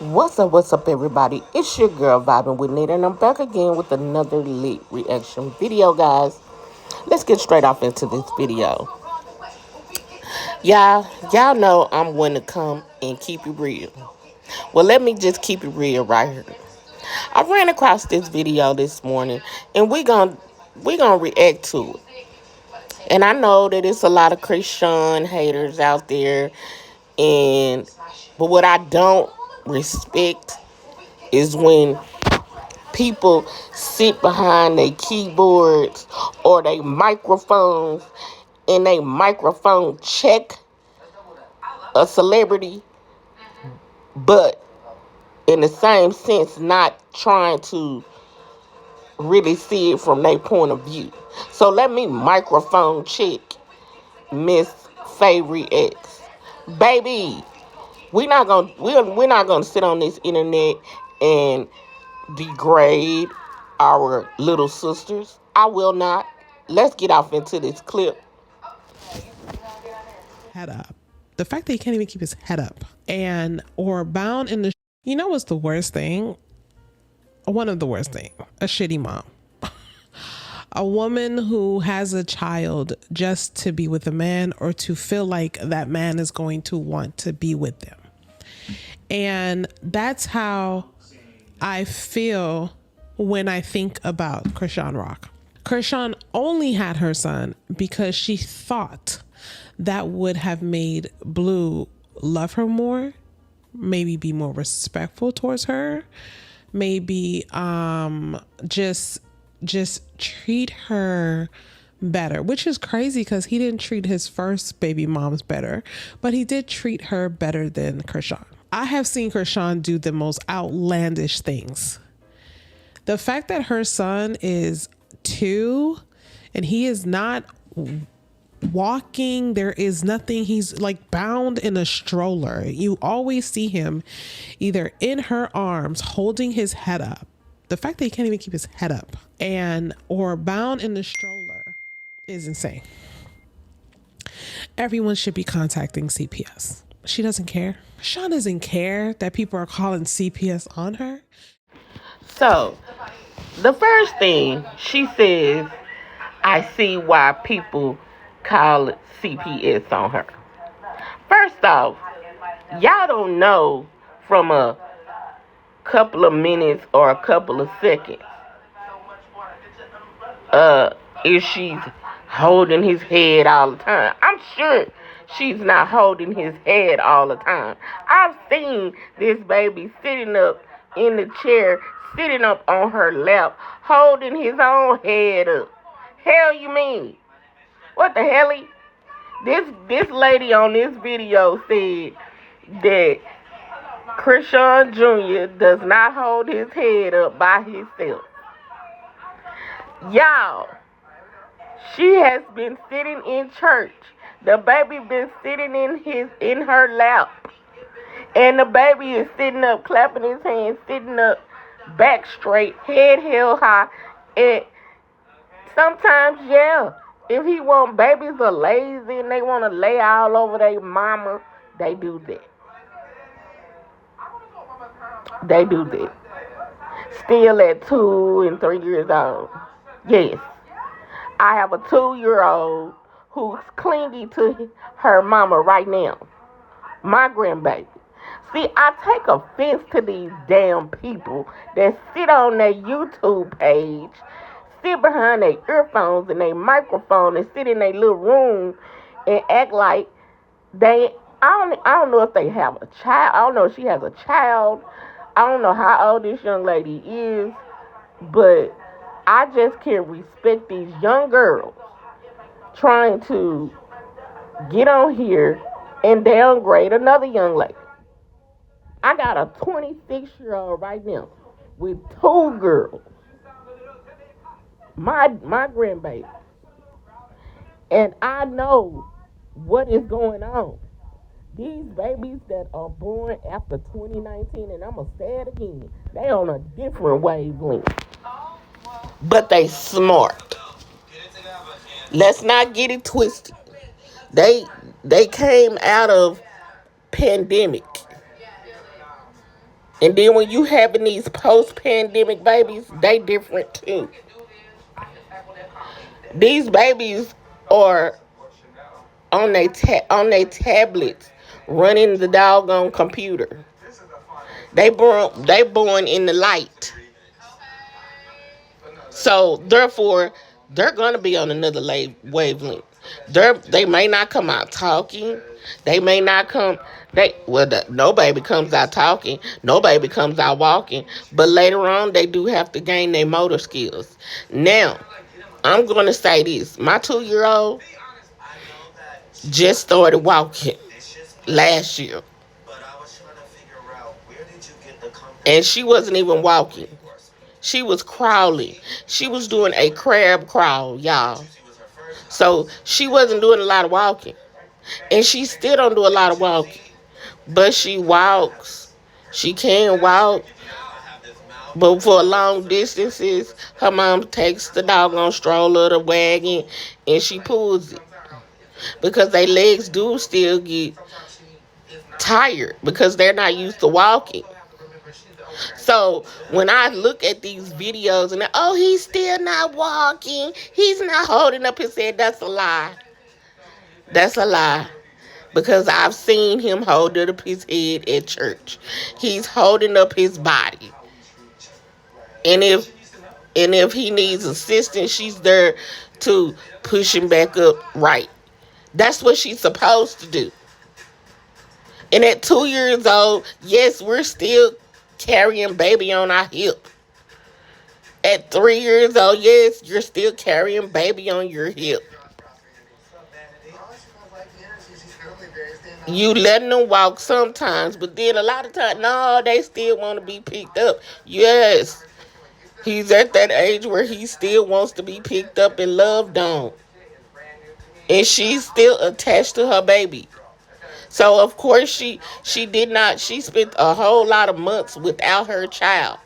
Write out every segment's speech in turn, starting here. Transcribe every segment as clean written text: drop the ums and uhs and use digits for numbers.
What's up, everybody? It's your girl vibing with Nette, and I'm back again with another lit reaction video, guys. Let's get straight off into this video. Y'all know I'm going to come and keep it real. Well, let me just keep it real right here. I ran across this video this morning, and we gonna react to it. And I know that it's a lot of Chrisean haters out there, but what I don't respect is when people sit behind their keyboards or their microphones and they microphone check a celebrity, but in the same sense, not trying to really see it from their point of view. So let me microphone check Miss Favorite X. Baby, we're not gonna sit on this internet and degrade our little sisters. I will not. Let's get off into this clip. Head up. The fact that he can't even keep his head up and or bound in the what's the worst thing? One of the worst things. A shitty mom. A woman who has a child just to be with a man or to feel like that man is going to want to be with them. And that's how I feel when I think about Chrisean Rock. Chrisean only had her son because she thought that would have made Blue love her more, maybe be more respectful towards her, maybe just treat her better, which is crazy because he didn't treat his first baby moms better, but he did treat her better than Chrisean. I have seen Chrisean do the most outlandish things. The fact that her son is 2 and he is not walking, there is nothing, he's like bound in a stroller. You always see him either in her arms holding his head up. The fact that he can't even keep his head up or bound in the stroller is insane. Everyone should be contacting CPS. She doesn't care. Sean doesn't care that people are calling CPS on her. So, the first thing she says, I see why people call it CPS on her. First off, y'all don't know from a couple of minutes or a couple of seconds if she's holding his head all the time. I'm sure she's not holding his head all the time. I've seen this baby sitting up in the chair, sitting up on her lap, holding his own head up. Hell you mean? What the hell? This lady on this video said that Chrisean Jr. does not hold his head up by himself. Y'all, she has been sitting in church. The baby been sitting in her lap. And the baby is sitting up, clapping his hands, sitting up, back straight, head held high. And sometimes, yeah, if he want babies are lazy and they want to lay all over their mama, they do that. They do that. Still at 2 and 3 years old. Yes. I have a 2-year-old who's clingy to her mama right now. My grandbaby. See, I take offense to these damn people that sit on their YouTube page, sit behind their earphones and their microphone and sit in their little room and act like I don't know if they have a child. I don't know if she has a child. I don't know how old this young lady is, but I just can't respect these young girls trying to get on here and downgrade another young lady. I got a 26-year-old right now with 2 girls. My grandbaby. And I know what is going on. These babies that are born after 2019, and I'm going to say it again, they on a different wavelength. But they smart. Let's not get it twisted. They came out of pandemic. And then when you having these post-pandemic babies, they different too. These babies are on their tablets, running the doggone computer. They born in the light, so therefore they're gonna be on another wavelength. They may not come out talking. They may not come. No baby comes out talking. No baby comes out walking. But later on, they do have to gain their motor skills. Now, I'm gonna say this: my 2-year-old just started walking last year, and she wasn't even walking. She was crawling. She was doing a crab crawl, y'all. So she wasn't doing a lot of walking. And she still don't do a lot of walking. But she walks. She can walk. But for long distances, her mom takes the doggone stroller, the wagon, and she pulls it. Because their legs do still get tired because they're not used to walking. So when I look at these videos and he's still not walking, he's not holding up his head, that's a lie. That's a lie. Because I've seen him hold up his head at church. He's holding up his body. And if he needs assistance, she's there to push him back up right. That's what she's supposed to do. And at 2 years old, yes, we're still carrying baby on our hip. At 3 years old, yes, you're still carrying baby on your hip. You letting them walk sometimes, but then a lot of times, no, they still want to be picked up. Yes, he's at that age where he still wants to be picked up and loved on. And she's still attached to her baby. So, of course, she spent a whole lot of months without her child.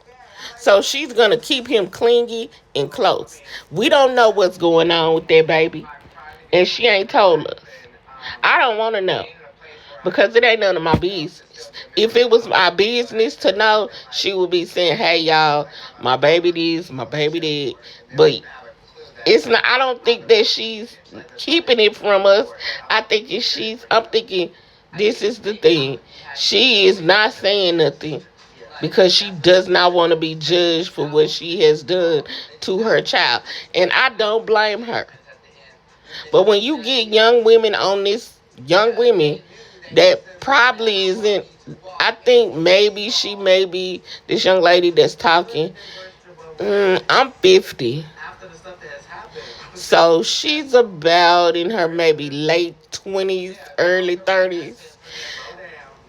So she's going to keep him clingy and close. We don't know what's going on with that baby. And she ain't told us. I don't want to know. Because it ain't none of my business. If it was my business to know, she would be saying, hey, y'all, my baby this, my baby that. But it's not. I don't think that she's keeping it from us. I'm thinking this is the thing. She is not saying nothing because she does not want to be judged for what she has done to her child. And I don't blame her. But when you get young women that probably isn't, I think maybe she may be this young lady that's talking. I'm 50. So she's about in her maybe late 20s, early 30s.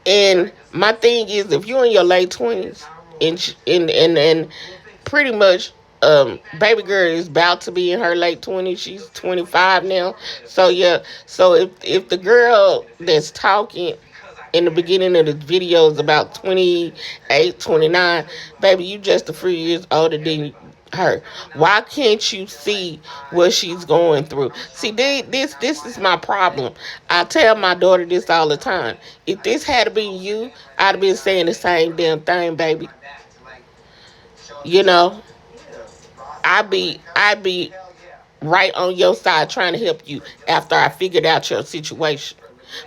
And my thing is, if you're in your late 20s and pretty much baby girl is about to be in her late 20s, she's 25 now. So yeah, so if the girl that's talking in the beginning of the video is about 28, 29, baby, you just a few years older than her. Why can't you see what she's going through? See, this is my problem. I tell my daughter this all the time. If this had been you, I'd have been saying the same damn thing, baby. You know, I'd be right on your side trying to help you after I figured out your situation.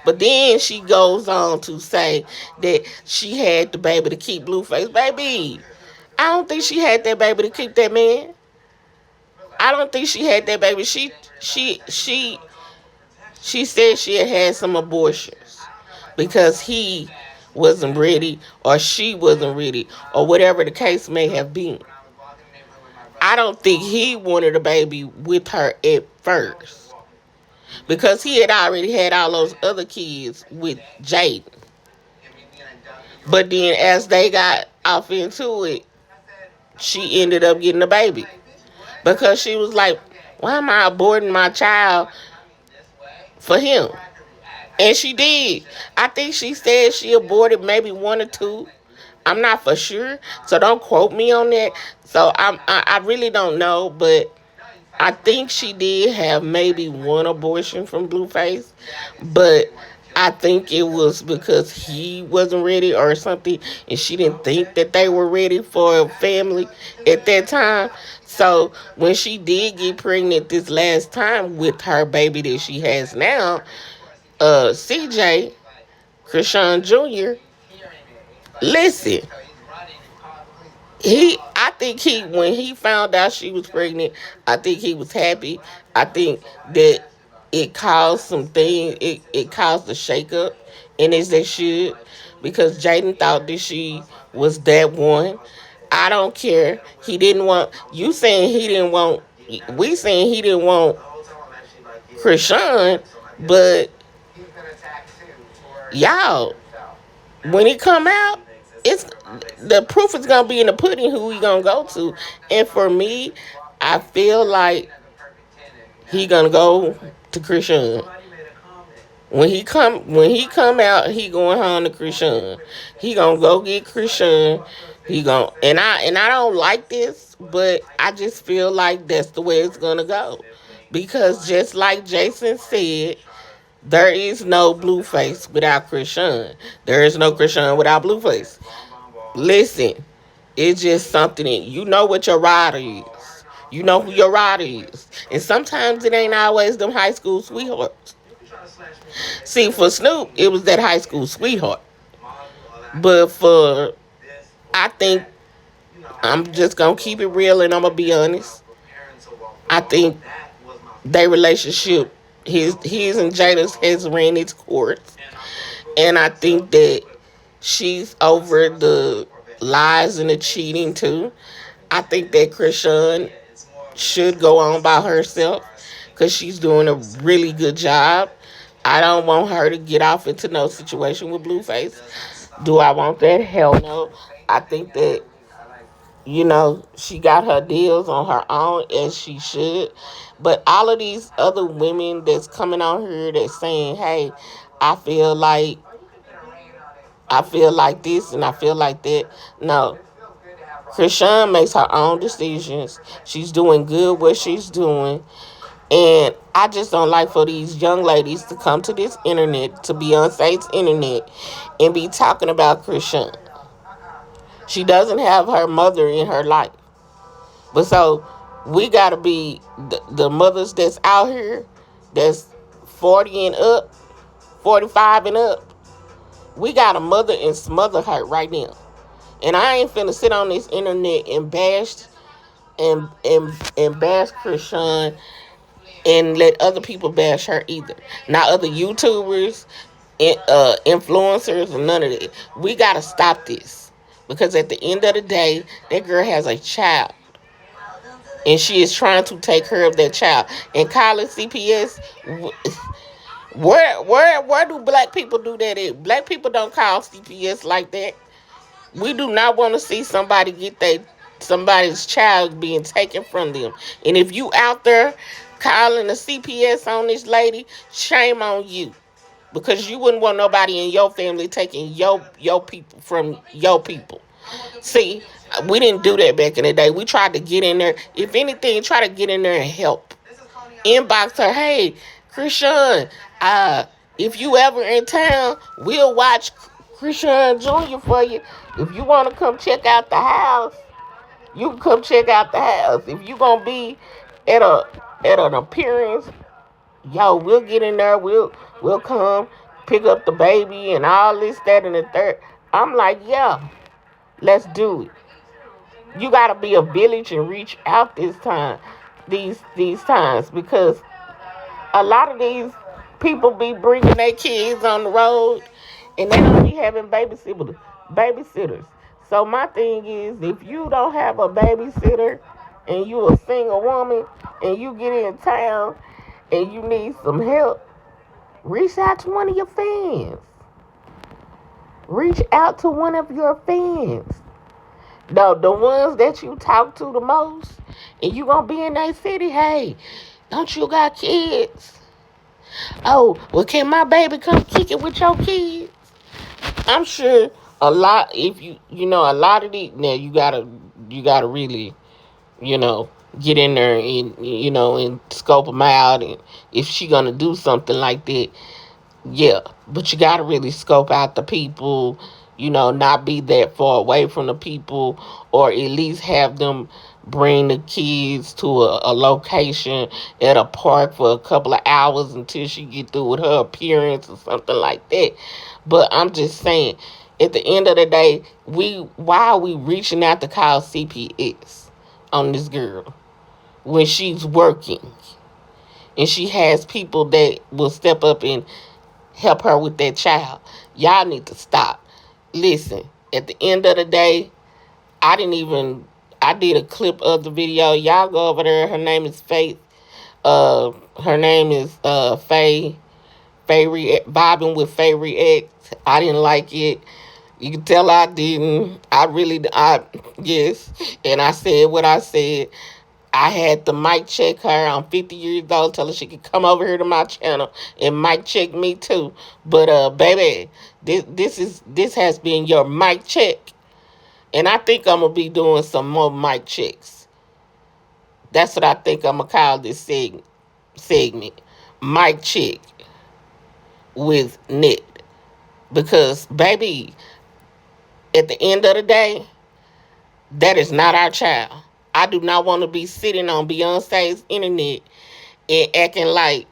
But then she goes on to say that she had the baby to keep Blueface. Baby, I don't think she had that baby to keep that man. I don't think she had that baby. She said she had some abortions because he wasn't ready or she wasn't ready or whatever the case may have been. I don't think he wanted a baby with her at first because he had already had all those other kids with Jaden. But then as they got off into it, she ended up getting a baby because she was like, why am I aborting my child for him? And she did. I think she said she aborted maybe one or two. I'm not for sure, so don't quote me on that. So I really don't know, but I think she did have maybe one abortion from Blueface. But I think it was because he wasn't ready or something, and she didn't think that they were ready for a family at that time. So when she did get pregnant this last time with her baby that she has now, CJ, Chrisean Jr., listen, I think when he found out she was pregnant, I think he was happy. I think that it caused some things, it caused a shakeup, and as they should, because Jaden thought that she was that one. I don't care. He didn't want, you saying he didn't want, we saying he didn't want Chrisean, but y'all, when it come out, it's the proof is gonna be in the pudding who he gonna go to. And for me, I feel like he gonna go to Chrisean. When he come out, he going home to Chrisean. He gonna go get Chrisean. He gonna and I don't like this, but I just feel like that's the way it's gonna go. Because just like Jason said, there is no Blueface without Chrisean. There is no Chrisean without Blueface. Listen, it's just something that you know what your rider is. You know who your rider is. And sometimes it ain't always them high school sweethearts. See, for Snoop, it was that high school sweetheart. But I think, I'm just going to keep it real and I'm going to be honest. I think their relationship, his and Jada's, has ran its course. And I think that she's over the lies and the cheating too. I think that Chrisean should go on by herself because she's doing a really good job. I don't want her to get off into no situation with Blueface. Do I want that? Hell no. I think that, she got her deals on her own as she should. But all of these other women that's coming on here that's saying, hey, I feel like this and I feel like that. No. Chrisean makes her own decisions. She's doing good what she's doing. And I just don't like for these young ladies to come to this internet, to Beyonce's internet, and be talking about Chrisean. She doesn't have her mother in her life. But so we got to be the mothers that's out here, that's 40 and up, 45 and up. We got to mother and smother her right now. And I ain't finna sit on this internet and bash and bash Chrisean and let other people bash her either. Not other YouTubers, influencers, and none of that. We gotta stop this. Because at the end of the day, that girl has a child. And she is trying to take care of that child. And calling CPS, where do black people do that at? Black people don't call CPS like that. We do not want to see somebody get somebody's child being taken from them. And if you out there calling the CPS on this lady, shame on you. Because you wouldn't want nobody in your family taking your people from your people. See, we didn't do that back in the day. We tried to get in there. If anything, try to get in there and help. Inbox her, hey, Chrisean, if you ever in town, we'll watch Chrisean Jr. for you. If you want to come check out the house, you can come check out the house. If you gonna be at an appearance, we'll get in there. We'll come pick up the baby and all this, that, and the third. I'm like, yeah, let's do it. You gotta be a village and reach out this time, these times, because a lot of these people be bringing their kids on the road and they don't be having babysitters. So my thing is, if you don't have a babysitter and you a single woman and you get in town and you need some help, reach out to one of your fans. Reach out to one of your fans. No, the ones that you talk to the most, and you gonna be in that city, hey, don't you got kids? Oh, well, can my baby come kick it with your kids? I'm sure a lot, if a lot of these, now you gotta really, get in there and, and scope them out. And if she gonna do something like that, Yeah, but you gotta really scope out the people, not be that far away from the people, or at least have them bring the kids to a location at a park for a couple of hours until she get through with her appearance or something like that. But I'm just saying, at the end of the day, why are we reaching out to call CPS on this girl when she's working and she has people that will step up and help her with that child? Y'all need to stop. Listen, at the end of the day, I did a clip of the video. Y'all go over there. Her name is Faith. Her name is vibing with Faye React. I didn't like it. You can tell I didn't. Yes. And I said what I said. I had to mic check her. I'm 50 years old. Tell her she could come over here to my channel and mic check me too. But baby, this has been your mic check, and I think I'm gonna be doing some more mic checks. That's what I think I'm gonna call this segment, mic check with Nette, because baby, at the end of the day, that is not our child. I do not want to be sitting on Beyonce's internet and acting like,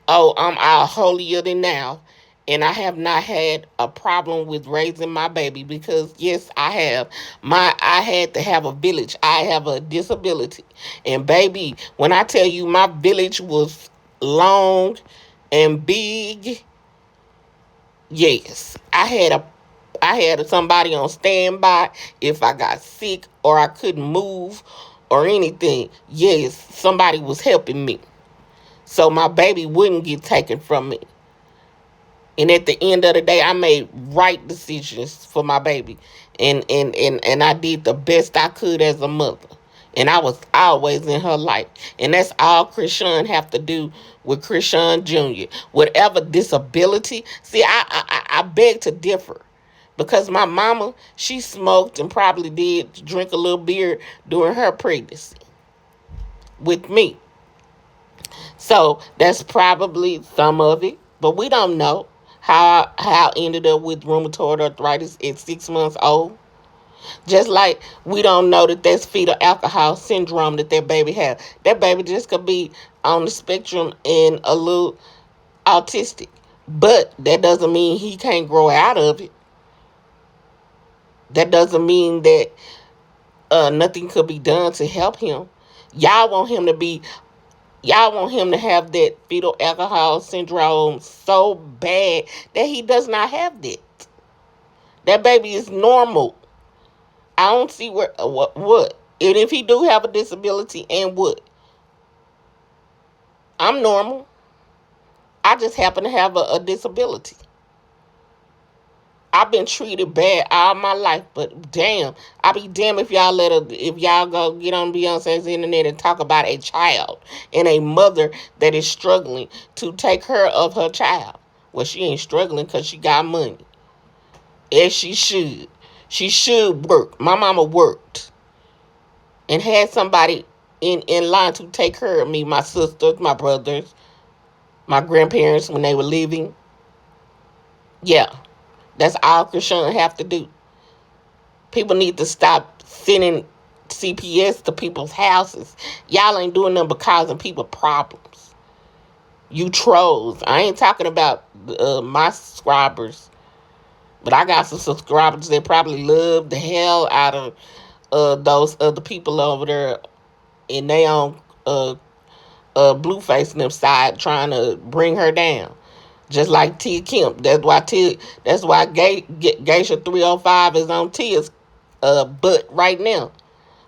oh, I'm all holier than now. And I have not had a problem with raising my baby, because yes, I have. I had to have a village. I have a disability. And baby, when I tell you my village was long and big, yes, I had somebody on standby if I got sick or I couldn't move or anything. Yes, somebody was helping me, so my baby wouldn't get taken from me. And at the end of the day, I made right decisions for my baby. And I did the best I could as a mother. And I was always in her life. And that's all Chrisean have to do with Chrisean Jr. Whatever disability. See, I beg to differ. Because my mama, she smoked and probably did drink a little beer during her pregnancy with me. So that's probably some of it. But we don't know how I ended up with rheumatoid arthritis at 6 months old. Just like we don't know that that's fetal alcohol syndrome that baby has. That baby just could be on the spectrum and a little autistic. But that doesn't mean he can't grow out of it. That doesn't mean that nothing could be done to help him. Y'all want him to be Y'all want him to have that fetal alcohol syndrome so bad that he does not have that. That baby is normal. I don't see what. And if he do have a disability, and what? I'm normal. I just happen to have a disability. I've been treated bad all my life, but damn, I be damn if y'all go get on Beyonce's internet and talk about a child and a mother that is struggling to take care of her child. Well, she ain't struggling because she got money, as she should. She should work. My mama worked and had somebody in line to take care of me, my sisters, my brothers, my grandparents when they were living. Yeah. That's all Chrisean have to do. People need to stop sending CPS to people's houses. Y'all ain't doing nothing but causing people problems. You trolls. I ain't talking about my subscribers, but I got some subscribers that probably love the hell out of those other people over there, and they on Blueface and them side trying to bring her down. Just like Tia Kemp. That's why Geisha 305 is on Tia's butt right now.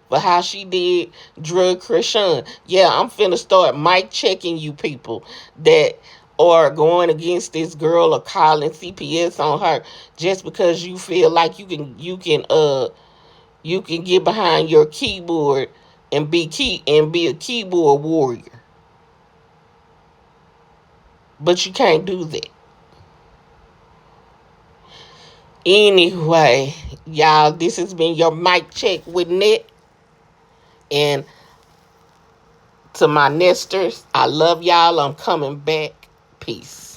For how she did drug Chrisean. Yeah, I'm finna start mic checking you people that are going against this girl or calling CPS on her just because you feel like you can get behind your keyboard and be a keyboard warrior. But you can't do that. Anyway, y'all, this has been your mic check with Nette. And to my nesters, I love y'all. I'm coming back. Peace.